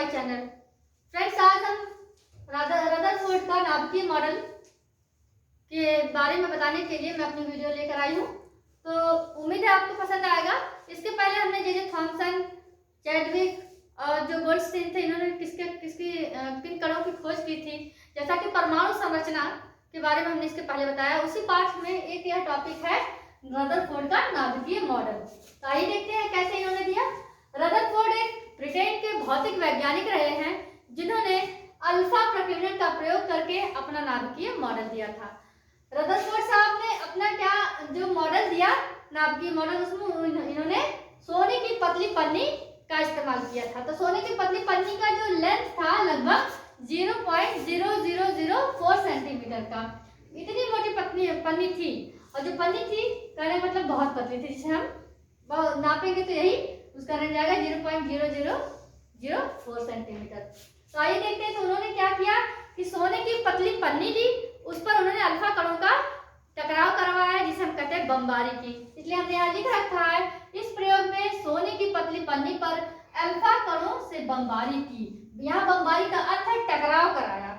My channel. Friends, आज हम Rutherford का नाभिकीय मॉडल के बारे में बताने के लिए मैं अपनी वीडियो लेकर आई हूँ। तो उम्मीद है आपको पसंद आएगा। इसके पहले हमने जे थॉमसन, चैडविक और जो गोल्डस्टीन थे, इन्होंने किन कणों की खोज की थी, जैसा कि परमाणु संरचना के बारे में हमने इसके पहले बताया। उसी पाठ में एक यह टॉपिक है रदरफोर्ड का नाभिकीय मॉडल। तो आइए देखते हैं कैसे इन्होंने दिया। रदरफोर्ड एक ब्रिटेन के भौतिक वैज्ञानिक रहे हैं जिन्होंने अल्फा प्रकीर्णन का प्रयोग करके अपना नाभिकीय मॉडल दिया था। रदरफोर्ड साहब ने अपना जो मॉडल दिया नाभिकीय मॉडल, उसमें इन्होंने सोने की पतली पन्नी का इस्तेमाल किया था। तो सोने की पतली पन्नी का जो लेंथ था लगभग 0.0004 सेंटीमीटर का, इतनी मोटी पन्नी थी। और जो पन्नी थी कहने मतलब बहुत पतली थी, जिसे हम नापेंगे तो यही उसका रन जाएगा 0.0004 सेंटीमीटर। तो आइए देखते हैं। तो उन्होंने क्या किया कि सोने की पतली पन्नी ली, उस पर उन्होंने अल्फा कणों का टकराव करवाया, जिसे हम कहते हैं बमबारी की। इसलिए हमने यहाँ लिख रखा है, इस प्रयोग में सोने की पतली पन्नी पर अल्फा कणों से बमबारी की। यहाँ बमबारी का अर्थ है टकराव कराया।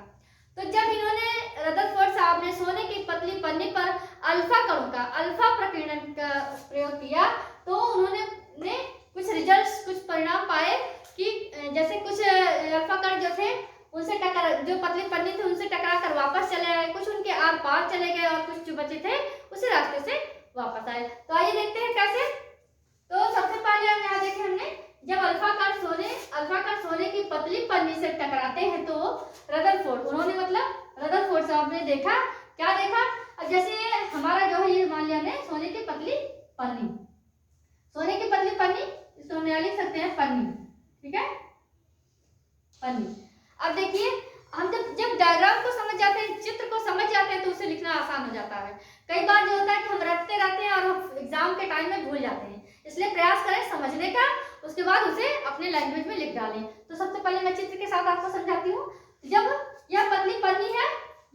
तो जब इन्होंने रदरफोर्ड साहब ने सोने की पतली पन्नी पर अल्फा कणों का अल्फा प्रकीर्णन का प्रयोग किया, तो उन्होंने कुछ रिजल्ट्स, कुछ परिणाम पाए कि जैसे कुछ अल्फा कण जो थे उनसे जो पतली पन्नी थी उनसे टकरा कर वापस चले आए, कुछ उनके आर पार चले गए और कुछ जो बचे थे उसी रास्ते से वापस आए। तो आइए देखते हैं कैसे। तो सबसे पहले हम यहाँ देखें, हमने जब अल्फा कण सोने की पतली पन्नी से टकराते हैं तो रदरफोर्ड साहब ने देखा, क्या देखा। अब जैसे हमारा जो है ये मान लिया हमने सोने की पतली पन्नी, इसको हम यहाँ लिख सकते हैं पन्नी, ठीक है, पन्नी। अब देखिए, हम जब डायग्राम को समझ जाते हैं, चित्र को समझ जाते हैं, तो उसे लिखना आसान हो जाता है। कई बार जो होता है कि हम रटते रहते हैं और हम एग्जाम के टाइम में भूल जाते हैं, इसलिए प्रयास करें समझने का, उसके बाद उसे अपने लैंग्वेज में लिख डालें। तो सबसे पहले मैं चित्र के साथ आपको समझाती हूँ। जब यह पतली पन्नी है,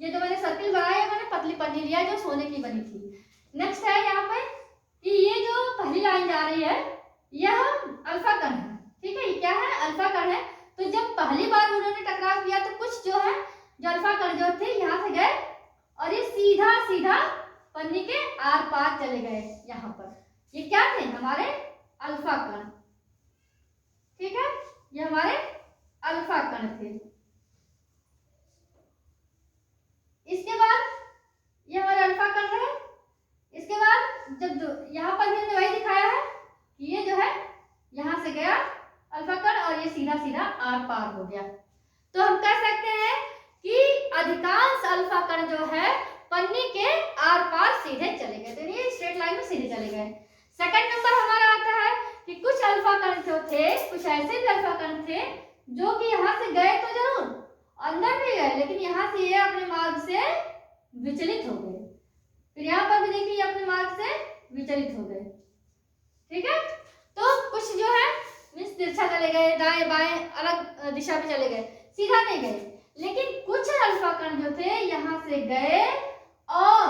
ये जो मैंने सर्किल बनाया है, मैंने पतली पन्नी लिया जो सोने की बनी थी। नेक्स्ट है यहाँ पे कि ये जो पहली लाइन जा रही है यह अल्फा कण है, ठीक है, ये क्या है, अल्फा कण है। तो जब पहली बार उन्होंने टकराव किया तो कुछ जो है जो अल्फा कण जो थे यहाँ से गए और ये सीधा सीधा पन्नी के आर पार चले गए। यहाँ पर ये क्या थे, हमारे अल्फा कण, ठीक है, ये हमारे अल्फा कण थे। इसके बाद ये हमारे अल्फा कण रहे। इसके बाद जब यहाँ पर भी वही दिखाया है कि ये जो है यहाँ से गया अल्फा कण और ये सीधा सीधा आर पार हो गया। तो हम कह सकते हैं कि अधिकांश अल्फा कण जो है पन्नी के आर पार सीधे चले गए, तो ये स्ट्रेट लाइन में सीधे चले गए। सेकंड नंबर हमारा आता है कि कुछ अल्फा कण जो थे, कुछ ऐसे भी अल्फा कण थे जो कि यहाँ से गए तो जरूर, अंदर भी गए, लेकिन यहाँ से ये अपने मार्ग से विचलित हो गए। फिर यहाँ पर भी देखिए अपने मार्ग से विचलित हो गए, ठीक है। तो कुछ जो है मीन्स तिरछा चले गए, दाएं बाएं अलग दिशा में चले गए, सीधा नहीं गए। लेकिन कुछ अल्फा कण जो थे यहाँ से गए और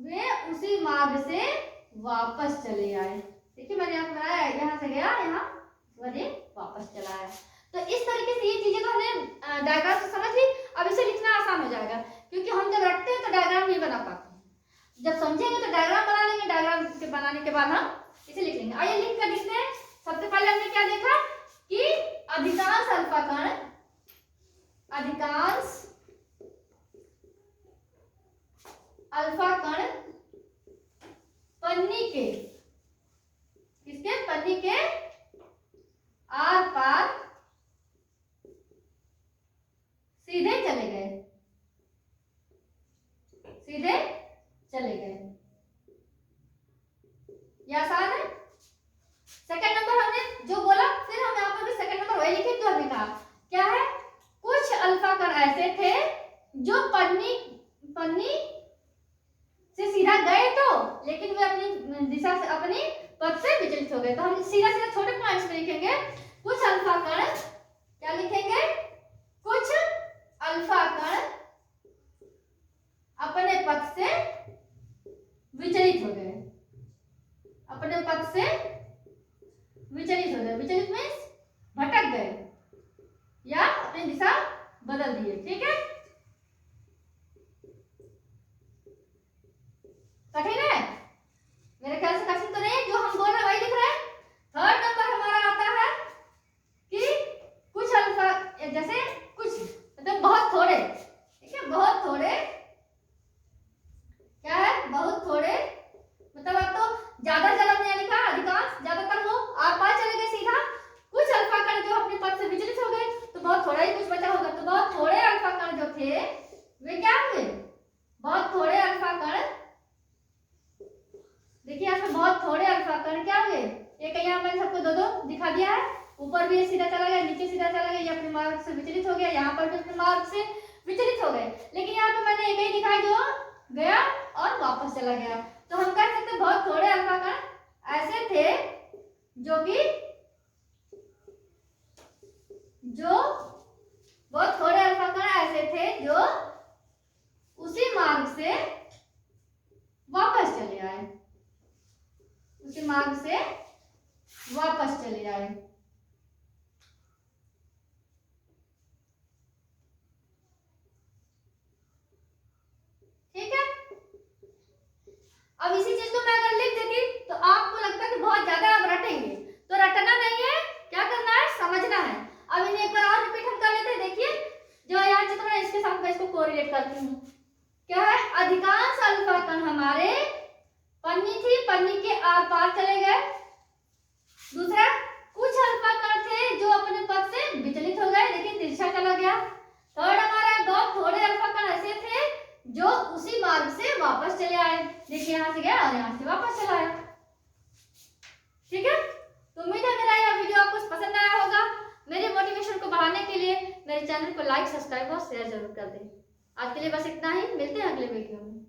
वे उसी मार्ग से वापस चले आए। देखिए मैंने यहाँ बनाया, यहाँ से गया, यहाँ वापस चला आया। तो इस तरीके से ये चीजें तो हमने डायग्राम से समझ ली। अब इसे लिखना आसान हो जाएगा, क्योंकि हम जब रटते हैं तो डायग्राम नहीं बना पाते, जब समझेंगे तो डायग्राम बना लेंगे, डायग्राम के बनाने के बाद हम इसे लिख लेंगे। आइए लिख कर लिखते हैं। सबसे पहले हमने क्या देखा कि अधिकांश अल्फा कण पन्नी के आर पार सीधे चले गए, ये आसान है। सेकंड नंबर हमने जो बोला, फिर हम यहाँ पर भी सेकंड नंबर वही लिखे जो हमने कहा, क्या है, कुछ अल्फा कण ऐसे थे जो पन्नी से सीधा गए तो, लेकिन वे अपनी दिशा से, अपनी पथ से विचलित हो गए। तो हम सीधा सीधा छोटे पॉइंट्स में लिखेंगे, कुछ अल्फा कण, क्या लिखेंगे, कुछ अल्फा कण अपने पथ से विचलित हो गए, विचलित मीन्स भटक गए या ऊपर भी ये सीधा चला गया, नीचे सीधा चला गया, ये अपने मार्ग से विचलित हो गया, यहाँ पर भी अपने मार्ग से विचलित हो गए। लेकिन यहाँ पे मैंने एक ही दिखाया जो गया और वापस चला गया। तो हम कह सकते बहुत थोड़े अल्फा कण ऐसे थे बहुत थोड़े अल्फा कण ऐसे थे जो उसी मार्ग से वापस चले आए, उसी मार्ग से वापस चले आए। ठीक है, अब इसी चीज को मैं अगर लिख देती तो आपको लगता है कि बहुत ज्यादा आप रटेंगे, तो रटना नहीं है, क्या करना है, समझना है। अब इन्हें एक बार और रिपीट हम कर लेते हैं। देखिए जो यहाँ चित्र है इसके साथ मैं इसको कोरिलेट करती हूँ। क्या है, अधिकांश अल्फा कण हमारे पन्नी थी, पन्नी के आर पार चले गए। दूसरा, कुछ अल्फा कण थे जो अपने पथ से विचलित हो गए लेकिन तिरछा चला गया। थर्ड, हमारा बहुत थोड़े अल्फा कण ऐसे थे जो उसी मार्ग से वापस चले आए। देखिए यहाँ से गया और यहाँ से वापस चला आया। ठीक है, तो उम्मीद है मेरा यह वीडियो आपको पसंद आया होगा। मेरे मोटिवेशन को बढ़ाने के लिए मेरे चैनल को लाइक, सब्सक्राइब और शेयर जरूर कर दें। आज के लिए बस इतना ही, मिलते हैं अगले वीडियो में।